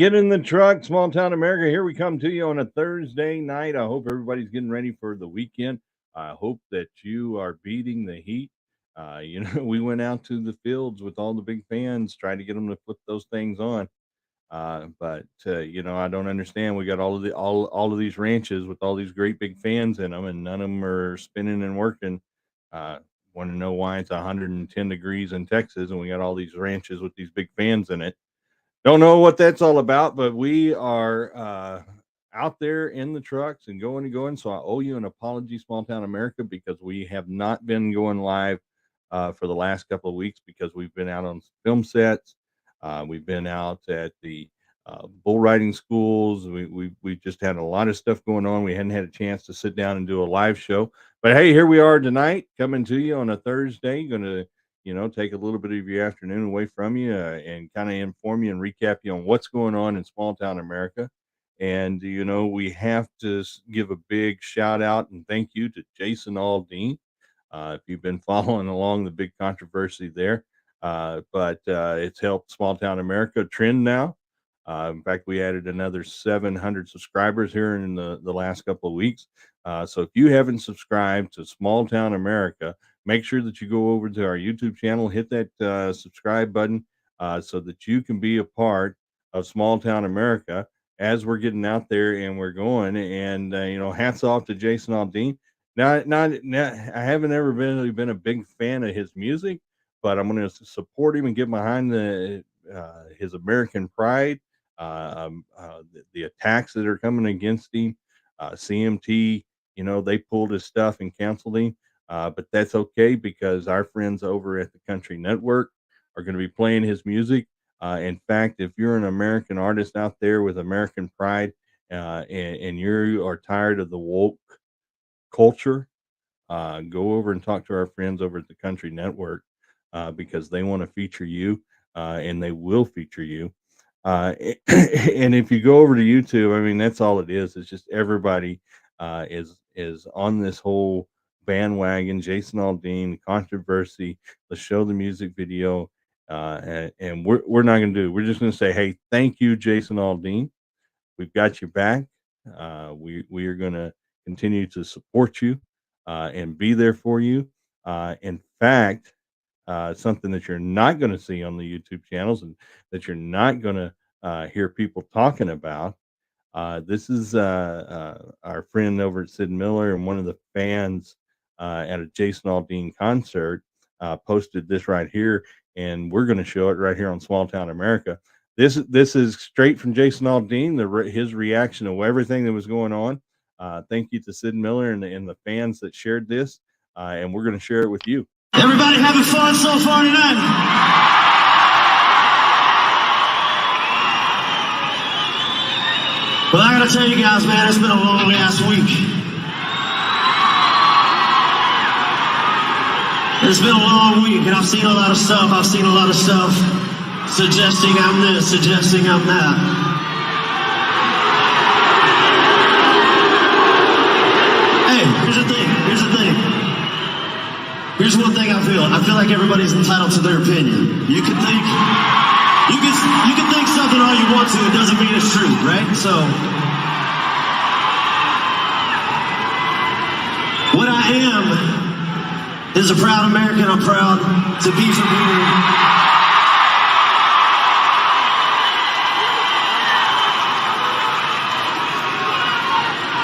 get in the truck, small town America. Here we come to you on a Thursday night. I hope everybody's getting ready for the weekend. I hope that you are beating the heat. We went out to the fields with all the big fans, trying to get them to put those things on. But I don't understand. We got all of these ranches with all these great big fans in them, and none of them are spinning and working. Uh, Want to know why it's 110 degrees in Texas, and we got all these ranches with these big fans in it? Don't know what that's all about, but we are out there in the trucks and going and going. So I owe you an apology, Small Town America, because we have not been going live for the last couple of weeks because we've been out on film sets. We've been out at the bull riding schools. We just had a lot of stuff going on. We hadn't had a chance to sit down and do a live show. But hey, here we are tonight, coming to you on a Thursday. Going to take a little bit of your afternoon away from you and kind of inform you and recap you on what's going on in small town America. And, we have to give a big shout out and thank you to Jason Aldean. If you've been following along the big controversy there, but it's helped small town America trend now. In fact, we added another 700 subscribers here in the last couple of weeks. So if you haven't subscribed to Small Town America, make sure that you go over to our YouTube channel, hit that subscribe button so that you can be a part of Small Town America as we're getting out there and we're going. And, hats off to Jason Aldean. Now, I haven't ever been a big fan of his music, but I'm going to support him and get behind his American pride, the attacks that are coming against him. CMT, they pulled his stuff and canceled him. But that's okay because our friends over at the Country Network are going to be playing his music. In fact, if you're an American artist out there with American pride and you are tired of the woke culture, go over and talk to our friends over at the Country Network because they want to feature you and they will feature you. And if you go over to YouTube, I mean, that's all it is. It's just everybody is on this whole bandwagon. Jason Aldean, controversy. Let's show the music video, and we're not going to do it. We're just going to say, hey, thank you, Jason Aldean. We've got your back. We are going to continue to support you and be there for you. In fact, something that you're not going to see on the YouTube channels and that you're not going to hear people talking about. This is our friend over at Sid Miller, and one of the fans at a Jason Aldean concert posted this right here, and we're going to show it right here on Small Town America. This is straight from Jason Aldean, his reaction to everything that was going on. Thank you to Sid Miller and the fans that shared this, and we're going to share it with you. Everybody having fun so far tonight? Well, I gotta tell you guys, man, it's been a long ass week. It's been a long week, and I've seen a lot of stuff. Suggesting I'm this, suggesting I'm that. Hey, here's the thing. Here's one thing I feel like everybody's entitled to their opinion. You can think something all you want to, it doesn't mean it's true, right? So what I am is a proud American. I'm proud to be from here.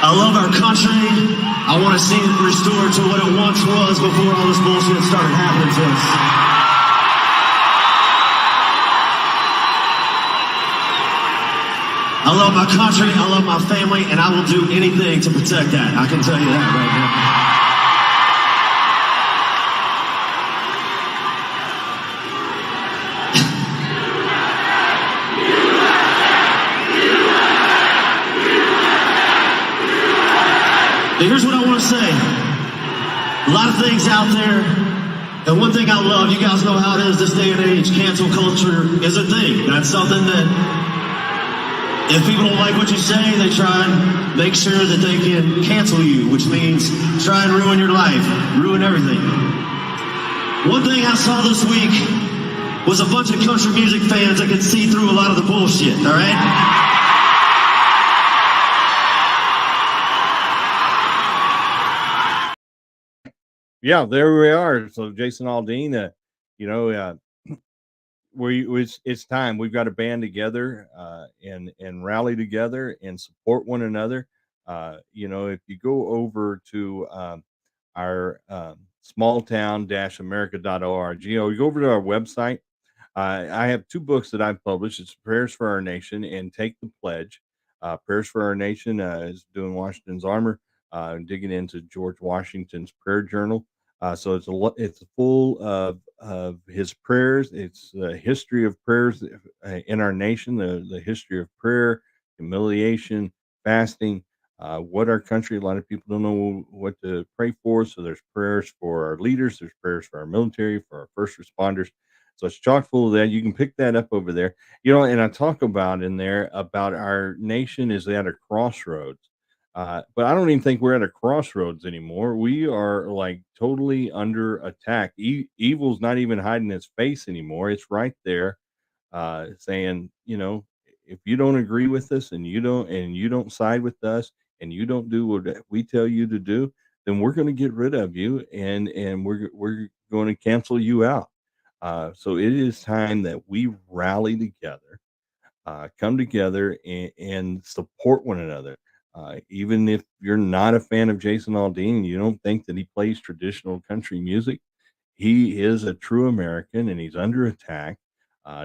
I love our country. I want to see it restored to what it once was before all this bullshit started happening to us. I love my country, I love my family, and I will do anything to protect that. I can tell you that right now. Here's what I want to say. A lot of things out there, and one thing I love, you guys know how it is this day and age, cancel culture is a thing. That's something that if people don't like what you say, they try and make sure that they can cancel you, which means try and ruin your life, ruin everything. One thing I saw this week was a bunch of country music fans that could see through a lot of the bullshit, all right? Yeah, there we are. So Jason Aldean, you know, it's time. We've got to band together and rally together and support one another. You know, if you go over to our smalltown-america.org, you go over to our website. I have two books that I've published. It's Prayers for Our Nation and Take the Pledge. Prayers for Our Nation is doing Washington's armor, digging into George Washington's prayer journal. So it's full of his prayers. It's the history of prayers in our nation, the history of prayer, humiliation, fasting, what our country. A lot of people don't know what to pray for. So there's prayers for our leaders. There's prayers for our military, for our first responders. So it's chock full of that. You can pick that up over there. You know, and I talk about in there about our nation is at a crossroads. But I don't even think we're at a crossroads anymore. We are like totally under attack. Evil's not even hiding its face anymore. It's right there, saying, you know, if you don't agree with us and you don't side with us and you don't do what we tell you to do, then we're going to get rid of you and we're going to cancel you out. So it is time that we rally together, come together and support one another. Even if you're not a fan of Jason Aldean, you don't think that he plays traditional country music, he is a true American and he's under attack,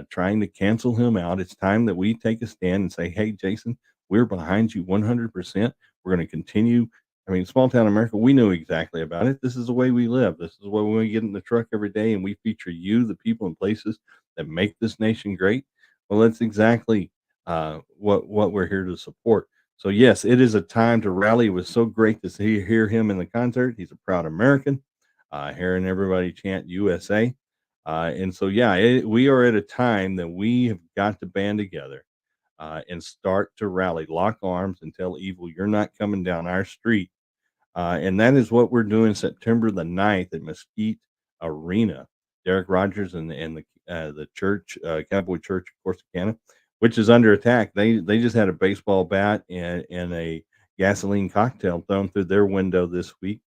trying to cancel him out. It's time that we take a stand and say, hey, Jason, we're behind you 100%. We're going to continue. I mean, small town America, we know exactly about it. This is the way we live. This is the way we get in the truck every day and we feature you, the people and places that make this nation great. Well, that's exactly what we're here to support. So yes, it is a time to rally. It was so great to hear him in the concert. He's a proud American, hearing everybody chant USA. And so, yeah, we are at a time that we have got to band together and start to rally, lock arms and tell evil, you're not coming down our street. And that is what we're doing September the 9th at Mesquite Arena. Derek Rogers and the church, Cowboy Church of Corsicana, which is under attack. They just had a baseball bat and a gasoline cocktail thrown through their window this week.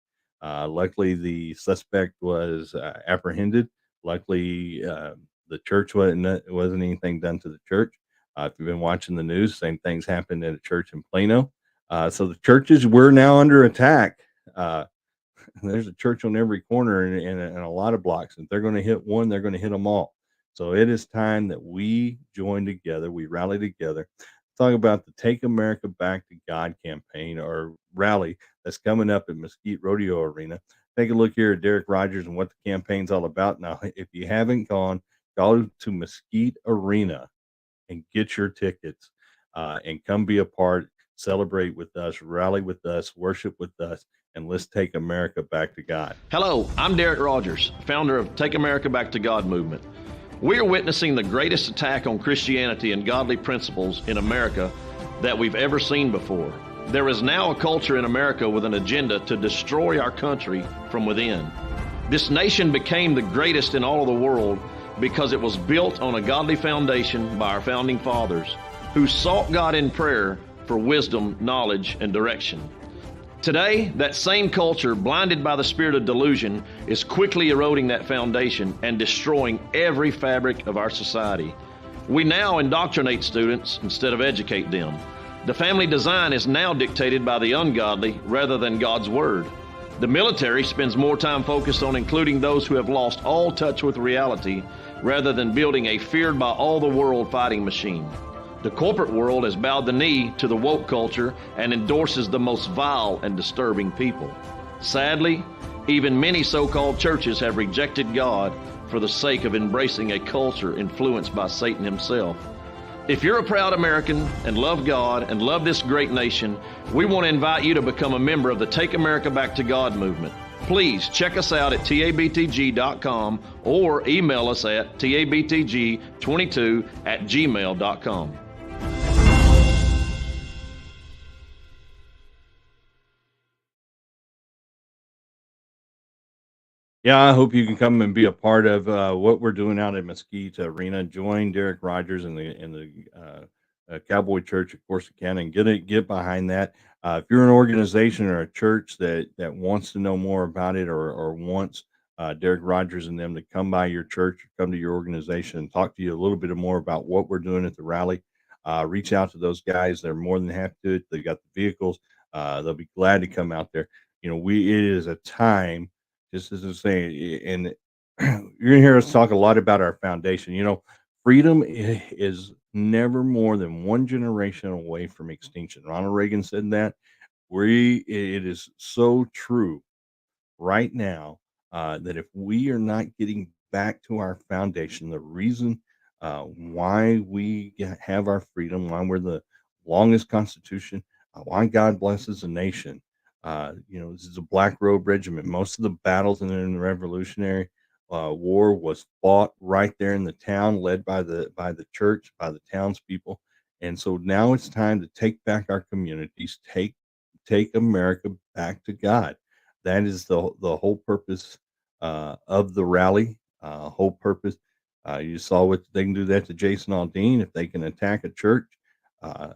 Luckily, the suspect was apprehended. Luckily, the church wasn't anything done to the church. If you've been watching the news, same things happened at a church in Plano. So the churches were now under attack. There's a church on every corner and a lot of blocks. If they're going to hit one, they're going to hit them all. So it is time that we join together, we rally together. Talk about the Take America Back to God campaign or rally that's coming up at Mesquite Rodeo Arena. Take a look here at Derek Rogers and what the campaign's all about. Now, if you haven't gone, go to Mesquite Arena and get your tickets and come be a part, celebrate with us, rally with us, worship with us, and let's take America back to God. Hello, I'm Derek Rogers, founder of Take America Back to God movement. We are witnessing the greatest attack on Christianity and godly principles in America that we've ever seen before. There is now a culture in America with an agenda to destroy our country from within. This nation became the greatest in all of the world because it was built on a godly foundation by our founding fathers who sought God in prayer for wisdom, knowledge, and direction. Today, that same culture, blinded by the spirit of delusion, is quickly eroding that foundation and destroying every fabric of our society. We now indoctrinate students instead of educate them. The family design is now dictated by the ungodly rather than God's Word. The military spends more time focused on including those who have lost all touch with reality rather than building a feared by all the world fighting machine. The corporate world has bowed the knee to the woke culture and endorses the most vile and disturbing people. Sadly, even many so-called churches have rejected God for the sake of embracing a culture influenced by Satan himself. If you're a proud American and love God and love this great nation, we want to invite you to become a member of the Take America Back to God movement. Please check us out at tabtg.com or email us at tabtg22@gmail.com. Yeah, I hope you can come and be a part of what we're doing out at Mesquite Arena. Join Derek Rogers and the Cowboy Church of Corsicana and get behind that. If you're an organization or a church that wants to know more about it or wants Derek Rogers and them to come by your church or come to your organization and talk to you a little bit more about what we're doing at the rally, reach out to those guys. They're more than happy to. They got the vehicles. They'll be glad to come out there. It is a time, just as I'm saying, and you're gonna hear us talk a lot about our foundation. Freedom is never more than one generation away from extinction. Ronald Reagan said that. It is so true right now, that if we are not getting back to our foundation, the reason why we have our freedom, why we're the longest constitution, why God blesses a nation. This is a Black Robe Regiment. Most of the battles in the Revolutionary War was fought right there in the town, led by the church, by the townspeople. And so now it's time to take back our communities, take America back to God. That is the whole purpose of the rally. Whole purpose. You saw what they can do that to Jason Aldean if they can attack a church. Uh,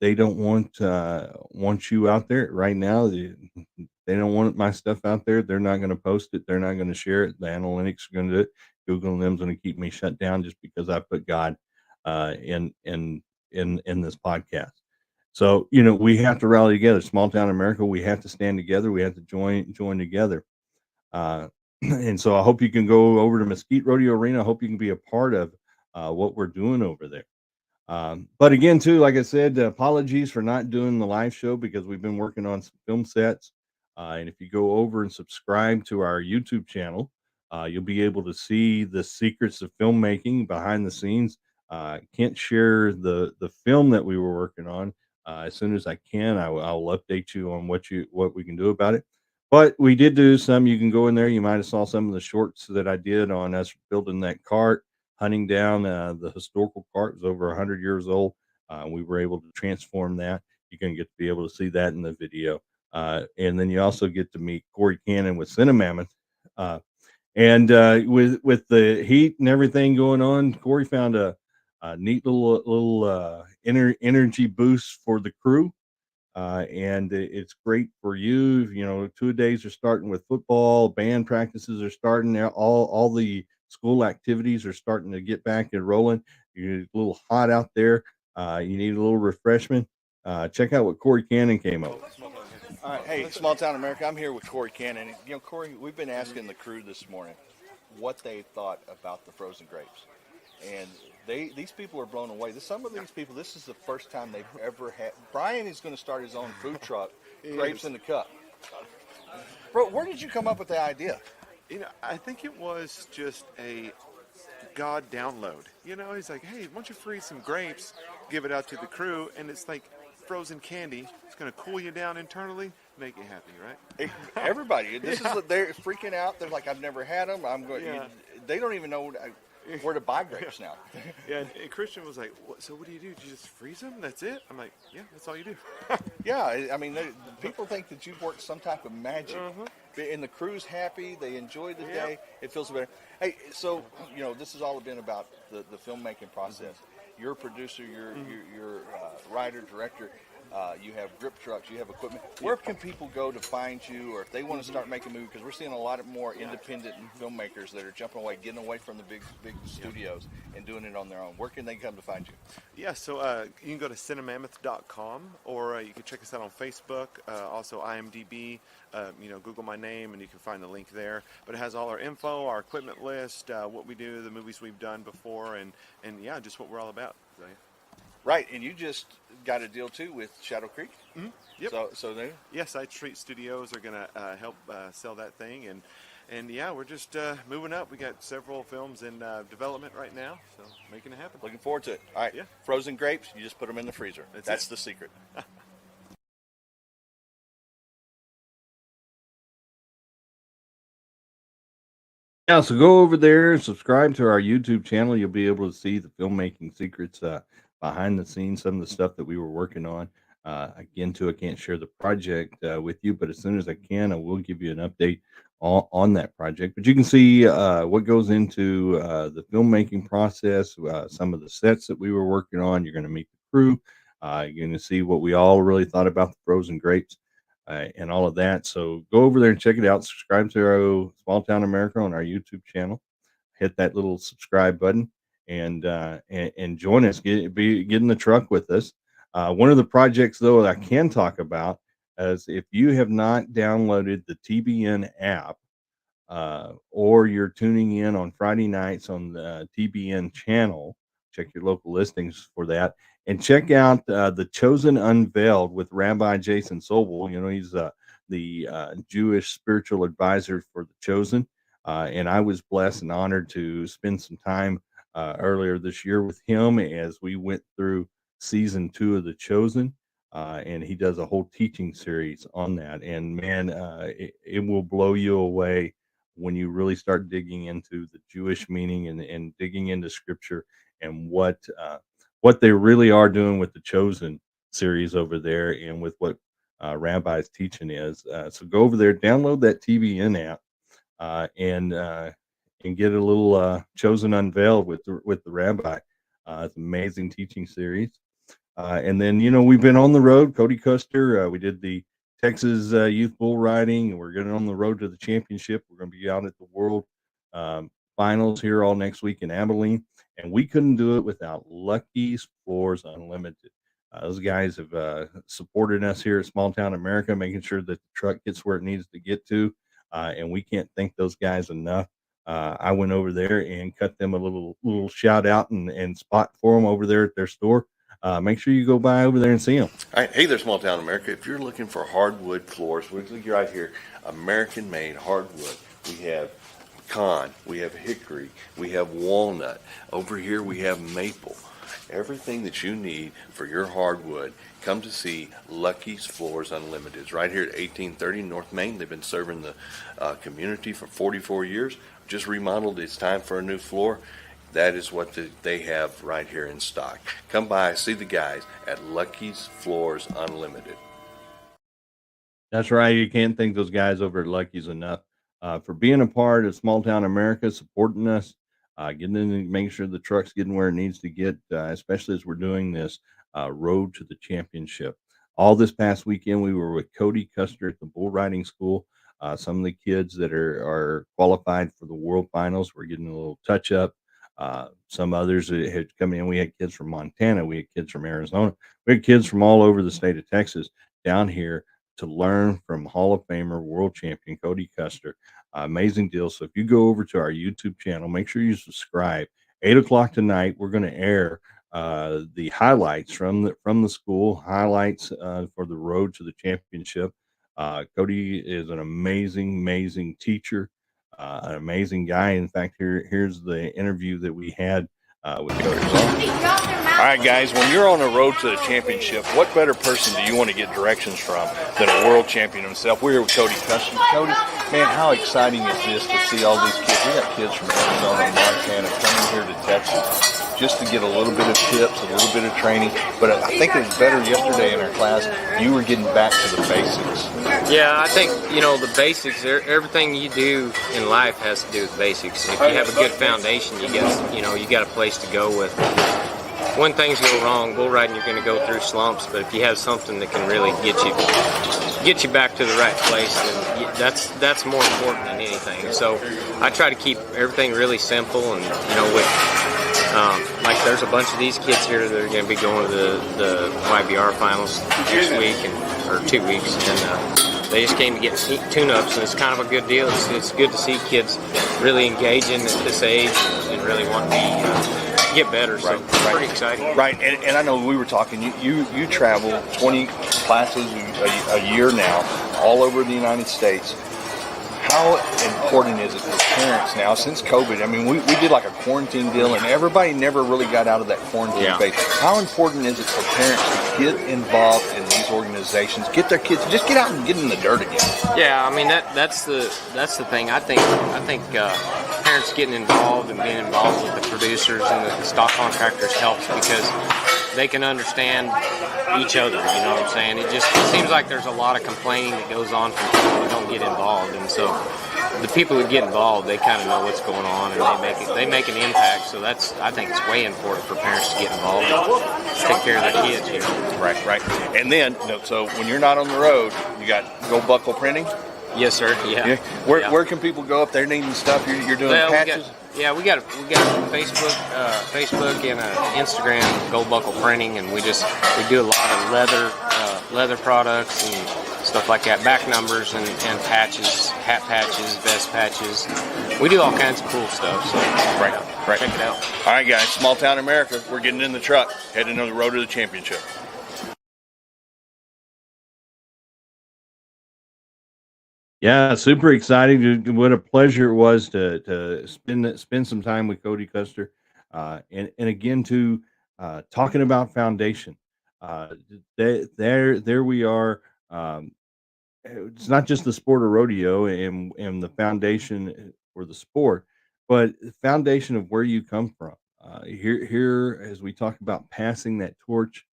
they don't want you out there right now. They don't want my stuff out there. They're not going to post it. They're not going to share it. The analytics are going to do it. Google and them's going to keep me shut down just because I put God in this podcast. So, we have to rally together. Small town America, we have to stand together. We have to join together. Uh, and so I hope you can go over to Mesquite Rodeo Arena. I hope you can be a part of what we're doing over there. But again, too, like I said, apologies for not doing the live show because we've been working on some film sets. And if you go over and subscribe to our YouTube channel, you'll be able to see the secrets of filmmaking behind the scenes. Can't share the film that we were working on. As soon as I can, I'll update you on what we can do about it. But we did do some. You can go in there. You might have saw some of the shorts that I did on us building that cart, hunting down the historical cart. It was over 100 years old. We were able to transform that. You're going to get to be able to see that in the video. And then you also get to meet Corey Cannon with Cinemammoth. And with the heat and everything going on, Corey found a neat little energy boost for the crew. And it's great for you. 2 days are starting with football, band practices are starting now. All the school activities are starting to get back and rolling. You're a little hot out there. You need a little refreshment. Check out what Corey Cannon came up with. All right, hey, Small Town America. I'm here with Corey Cannon. Corey, we've been asking the crew this morning what they thought about the frozen grapes, and these people are blown away. Some of these people, this is the first time they've ever had. Brian is going to start his own food truck, Grapes in the Cup. Bro, where did you come up with the idea? I think it was just a God download. He's like, hey, why don't you freeze some grapes, give it out to the crew, and it's like frozen candy. It's going to cool you down internally, make you happy, right? Everybody, they're freaking out. They're like, I've never had them. I'm going. Yeah. They don't even know where to buy grapes now. Yeah, and Christian was like, so what do? Do you just freeze them? That's it? I'm like, yeah, that's all you do. Yeah, I mean, people think that you've worked some type of magic. And the crew's happy. They enjoy the day. It feels better. Hey, so, this has all been about the filmmaking process. You're a producer. You're a writer, director. You have grip trucks, you have equipment. Where can people go to find you, or if they want to start making a movie? Because we're seeing a lot more independent filmmakers that are jumping away, getting away from the big studios and doing it on their own. Where can they come to find you? Yeah, so you can go to cinemammoth.com, or you can check us out on Facebook, also IMDb. Google my name and you can find the link there. But it has all our info, our equipment list, what we do, the movies we've done before, and yeah, just what we're all about. So, yeah. Right, and you just got a deal too with Shadow Creek. Mm-hmm. Yep. So there. Yes, Side Street Studios are gonna help sell that thing, and yeah, we're just moving up. We got several films in development right now, so making it happen. Looking forward to it. All right, yeah. Frozen grapes, you just put them in the freezer. That's the secret. Yeah, so go over there and subscribe to our YouTube channel. You'll be able to see the filmmaking secrets behind the scenes, some of the stuff that we were working on. Again, too, I can't share the project with you, but as soon as I can, I will give you an update on that project. But you can see what goes into the filmmaking process, some of the sets that we were working on. You're going to meet the crew. You're going to see what we all really thought about the frozen grapes and all of that. So go over there and check it out. Subscribe to our Small Town America on our YouTube channel. Hit that little subscribe button and join us. Get in the truck with us. One of the projects, though, that I can talk about is if you have not downloaded the TBN app, or you're tuning in on Friday nights on the TBN channel, check your local listings for that, and check out The Chosen Unveiled with Rabbi Jason Sobel. You know, he's the Jewish spiritual advisor for The Chosen, and I was blessed and honored to spend some time earlier this year with him as we went through season 2 of The Chosen. And he does a whole teaching series on that. And man, it will blow you away when you really start digging into the Jewish meaning and digging into scripture and what they really are doing with the Chosen series over there and with what Rabbi's teaching is. So go over there, download that TBN app, and get a little Chosen Unveiled with the Rabbi. It's an amazing teaching series. And then, you know, we've been on the road. Cody Custer, we did the Texas Youth Bull Riding, and we're getting on the road to the championship. We're going to be out at the World Finals here all next week in Abilene, and we couldn't do it without Lucky's Floors Unlimited. Those guys have supported us here at Small Town America, making sure that the truck gets where it needs to get to, and we can't thank those guys enough. I went over there and cut them a little shout out and spot for them over there at their store. Make sure you go by over there and see them. All right. Hey there, Small Town America. If you're looking for hardwood floors, we're right here, American-made hardwood. We have pecan, we have hickory, we have walnut. Over here we have maple. Everything that you need for your hardwood, come to see Lucky's Floors Unlimited. It's right here at 1830 North Main. They've been serving the community for 44 years. Just remodeled. It's time for a new floor. That is what they have right here in stock. Come by, see the guys at Lucky's Floors Unlimited. That's right. You can't thank those guys over at Lucky's enough for being a part of Small Town America, supporting us, getting in and making sure the truck's getting where it needs to get, especially as we're doing this road to the championship. All this past weekend, we were with Cody Custer at the bull riding school. Some of the kids that are qualified for the World Finals were getting a little touch up. Some others had come in. We had kids from Montana. We had kids from Arizona. We had kids from all over the state of Texas down here to learn from Hall of Famer, world champion Cody Custer. Amazing deal. So if you go over to our YouTube channel, make sure you subscribe. 8 o'clock tonight, we're going to air the highlights from the school, highlights for the road to the championship. Cody is an amazing teacher. An amazing guy. In fact, here's the interview that we had with Cody. All right, guys, when you're on the road to the championship, what better person do you want to get directions from than a world champion himself? We're here with Cody Custer. Cody, man, how exciting is this to see all these kids? We got kids from Arizona and Montana coming here to Texas just to get a little bit of tips, a little bit of training. But I think it was better yesterday in our class. You were getting back to the basics. Yeah, I think, you know, the basics, everything you do in life has to do with basics. If you have a good foundation, you got a place to go with. When things go wrong, bull riding, you're going to go through slumps, but if you have something that can really get you back to the right place, then that's more important than anything. So I try to keep everything really simple, and like there's a bunch of these kids here that are going to be going to the YBR finals next week or 2 weeks, and they just came to get tune-ups, and it's kind of a good deal. It's good to see kids really engaging at this age and really wanting to get better. So pretty exciting. Right, and I know we were talking. You travel 20 classes a year now, all over the United States. How important is it for parents now since COVID? I mean, we did like a quarantine deal, and everybody never really got out of that quarantine phase. How important is it for parents to get involved in these organizations, get their kids, just get out and get in the dirt again? Yeah, I mean that's the thing. I think parents getting involved and being involved with the producers and the stock contractors helps, because they can understand each other. You know what I'm saying? It seems like there's a lot of complaining that goes on from people who don't get involved, and so the people who get involved, they kind of know what's going on, and they make an impact. So I think it's way important for parents to get involved and take care of their kids. You know? Right. And then, so when you're not on the road, you got Gold Buckle Printing. Yes, sir. Yeah. Where can people go if they're needing stuff? You're doing patches. We got Facebook and Instagram, Gold Buckle Printing, and we do a lot of leather products and stuff like that, back numbers and patches, hat patches, vest patches. We do all kinds of cool stuff. So right. Check it out. All right, guys, Small Town America. We're getting in the truck, heading on the road to the championship. Yeah, super exciting. What a pleasure it was to spend some time with Cody Custer, and again to talking about foundation. There we are. It's not just the sport of rodeo and the foundation for the sport, but the foundation of where you come from. Here, as we talk about passing that torch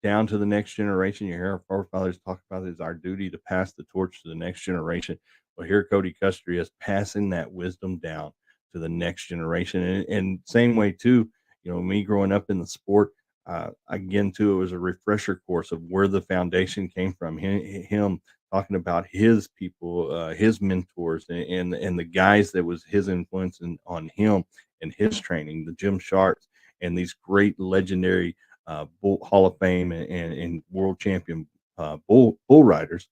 down to the next generation, you hear our forefathers talk about it as our duty to pass the torch to the next generation. Well, here Cody Custer is passing that wisdom down to the next generation, and same way too. Me growing up in the sport, again too, it was a refresher course of where the foundation came from. Him talking about his people, his mentors, and the guys that was his influence on him and his training, the Jim Sharps and these great legendary Hall of Fame and world champion bull riders.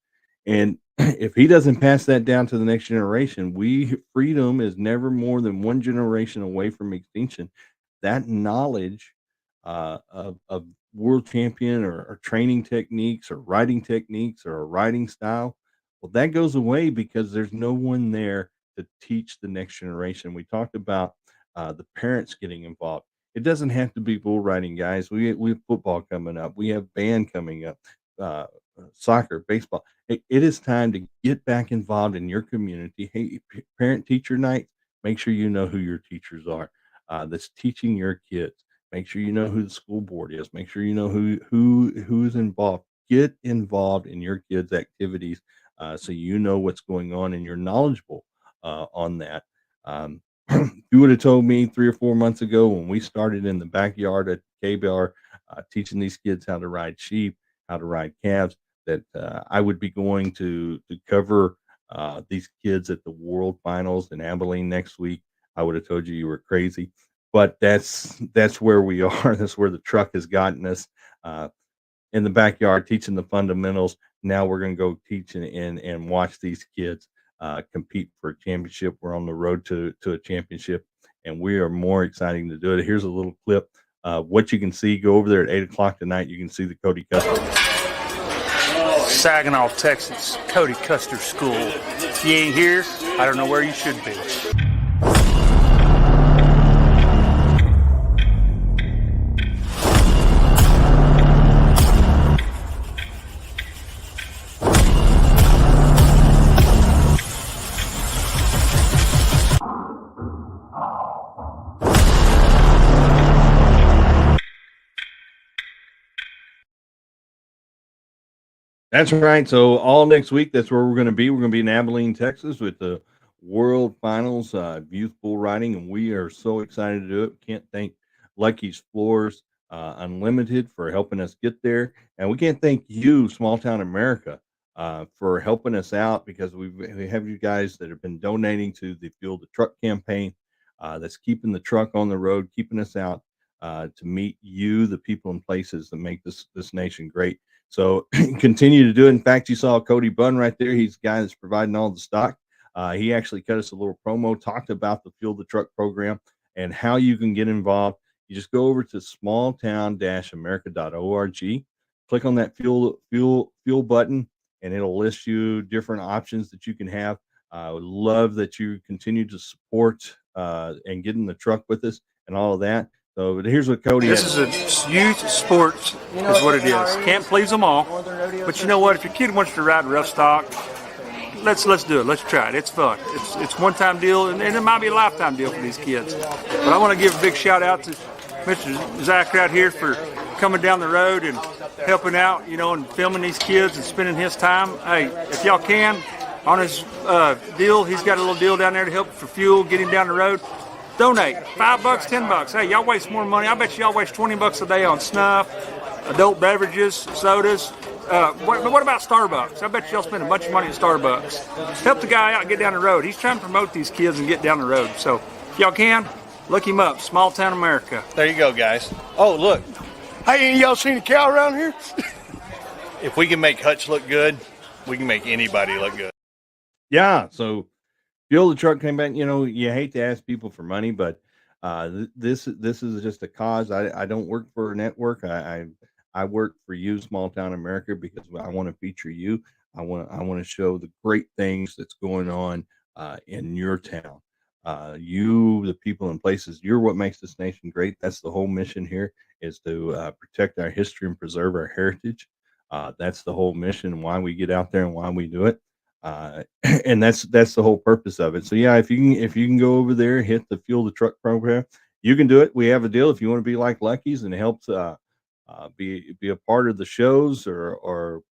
And if he doesn't pass that down to the next generation, freedom is never more than one generation away from extinction. That knowledge of world champion or training techniques or riding techniques or a riding style, well, that goes away because there's no one there to teach the next generation. We talked about the parents getting involved. It doesn't have to be bull riding, guys. We have football coming up. We have band coming up, soccer, baseball. It is time to get back involved in your community. Hey, parent teacher night, make sure you know who your teachers are that's teaching your kids. Make sure you know who the school board is. Make sure you know who's involved. Get involved in your kids' activities so you know what's going on and you're knowledgeable on that. You would have told me 3 or 4 months ago when we started in the backyard at K-Bar teaching these kids how to ride sheep, how to ride calves, that I would be going to cover these kids at the World Finals in Abilene next week. I would have told you were crazy, but that's where we are. That's where the truck has gotten us in the backyard teaching the fundamentals. Now we're going to go teach and watch these kids compete for a championship. We're on the road to a championship, and we are more exciting to do it. Here's a little clip. What you can see, go over there at 8 o'clock tonight. You can see the Cody Custer. Saginaw, Texas, Cody Custer School. If you ain't here, I don't know where you should be. That's right. So all next week, that's where we're going to be. We're going to be in Abilene, Texas, with the World Finals youth bull riding, and we are so excited to do it. Can't thank Lucky's Floors Unlimited for helping us get there, and we can't thank you, Small Town America, for helping us out, because we have you guys that have been donating to the Fuel the Truck campaign. That's keeping the truck on the road, keeping us out to meet you, the people and places that make this nation great. So continue to do it. In fact, you saw Cody Bunn right there. He's the guy that's providing all the stock. He actually cut us a little promo, talked about the Fuel the Truck program and how you can get involved. You just go over to smalltown-america.org, click on that fuel button, and it'll list you different options that you can have. I would love that you continue to support and get in the truck with us and all of that. So, but here's what Cody This is a youth sports is what it is. Can't please them all. But you know what? If your kid wants to ride rough stock, let's do it. Let's try it. It's fun. It's one-time deal, and it might be a lifetime deal for these kids. But I want to give a big shout out to Mr. Zach out here for coming down the road and helping out, you know, and filming these kids and spending his time. Hey, if y'all can, on his deal, he's got a little deal down there to help for fuel, get him down the road. Donate $5, $10. Hey, y'all waste more money. I bet y'all waste $20 a day on snuff, adult beverages, sodas. What about Starbucks? I bet y'all spend a bunch of money at Starbucks. Help the guy out and get down the road. He's trying to promote these kids and get down the road. So if y'all can, look him up. Small Town America. There you go, guys. Oh, look. Hey, ain't y'all seen a cow around here? If we can make Hutch look good, we can make anybody look good. Yeah. So Fuel the Truck came back. You know, you hate to ask people for money, but this is just a cause. I don't work for a network. I work for you, Small Town America, because I want to feature you. I want to show the great things that's going on in your town. You, the people and places, you're what makes this nation great. That's the whole mission here, is to protect our history and preserve our heritage. That's the whole mission, why we get out there and why we do it. And that's the whole purpose of it. So yeah, if you can go over there, hit the Fuel the Truck program, you can do it. We have a deal if you want to be like Lucky's and help be a part of the shows or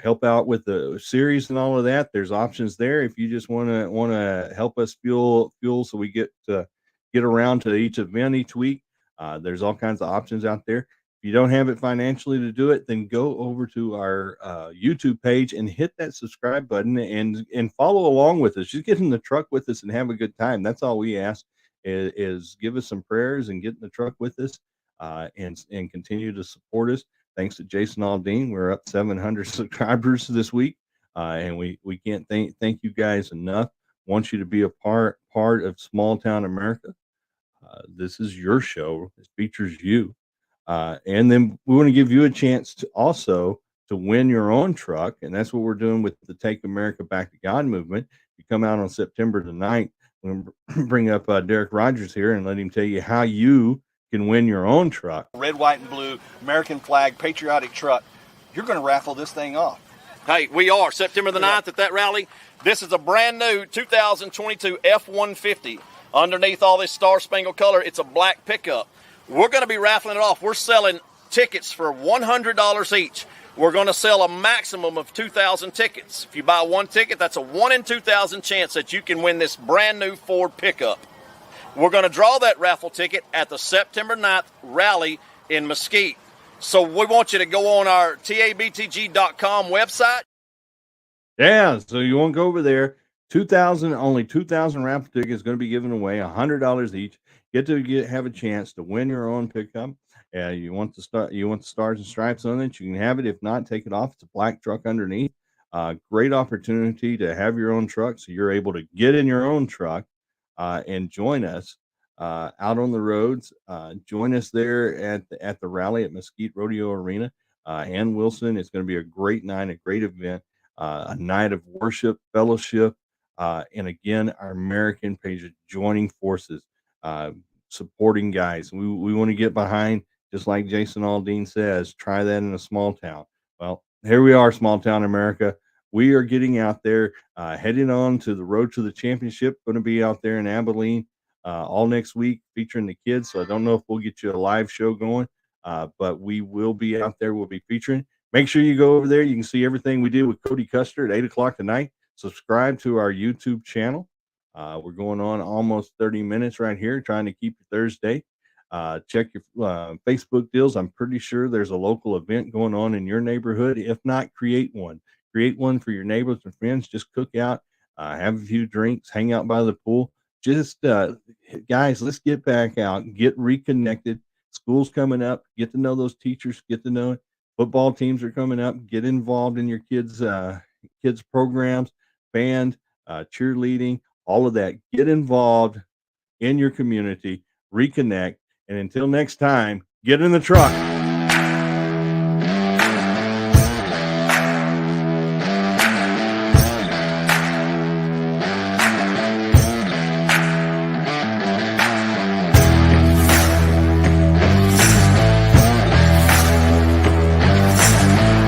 help out with the series and all of that. There's options there. If you just want to help us fuel so we get around to each event each week, there's all kinds of options out there. If you don't have it financially to do it, then go over to our YouTube page and hit that subscribe button and follow along with us. Just get in the truck with us and have a good time. That's all we ask is give us some prayers and get in the truck with us and continue to support us. Thanks to Jason Aldean, we're up 700 subscribers this week, and we can't thank you guys enough. Want you to be a part of Small Town America. This is your show. It features you. And then we want to give you a chance to also to win your own truck. And that's what we're doing with the Take America Back to God movement. You come out on September the 9th. We're going to bring up Derek Rogers here and let him tell you how you can win your own truck. Red, white, and blue, American flag, patriotic truck. You're going to raffle this thing off. Hey, we are. September the 9th at that rally. This is a brand new 2022 F-150. Underneath all this star-spangled color, it's a black pickup. We're going to be raffling it off. We're selling tickets for $100 each. We're going to sell a maximum of 2,000 tickets. If you buy one ticket, that's a 1 in 2,000 chance that you can win this brand new Ford pickup. We're going to draw that raffle ticket at the September 9th rally in Mesquite. So we want you to go on our tabtg.com website. Yeah, so you want to go over there. Only 2,000 raffle tickets going to be given away, $100 each. Get to have a chance to win your own pickup. You want the stars and stripes on it, you can have it. If not, take it off. It's a black truck underneath. Great opportunity to have your own truck, so you're able to get in your own truck and join us out on the roads. Join us there at the rally at Mesquite Rodeo Arena. Ann Wilson, it's going to be a great night, a great event, a night of worship, fellowship, and again, our American page joining forces, supporting guys. We want to get behind, just like Jason Aldean says, try that in a small town. Well, here we are, Small Town America. We are getting out there, heading on to the road to the championship. Going to be out there in Abilene all next week featuring the kids. So I don't know if we'll get you a live show going, but we will be out there. We'll be featuring. Make sure you go over there. You can see everything we do with Cody Custer at 8 o'clock tonight. Subscribe to our YouTube channel. We're going on almost 30 minutes right here, trying to keep you Thursday. Check your Facebook deals. I'm pretty sure there's a local event going on in your neighborhood. If not, create one. Create one for your neighbors and friends. Just cook out, have a few drinks, hang out by the pool. Just, guys, let's get back out, get reconnected. School's coming up. Get to know those teachers. Get to know it. Football teams are coming up. Get involved in your kids' programs, band, cheerleading, all of that. Get involved in your community. Reconnect. And until next time, get in the truck.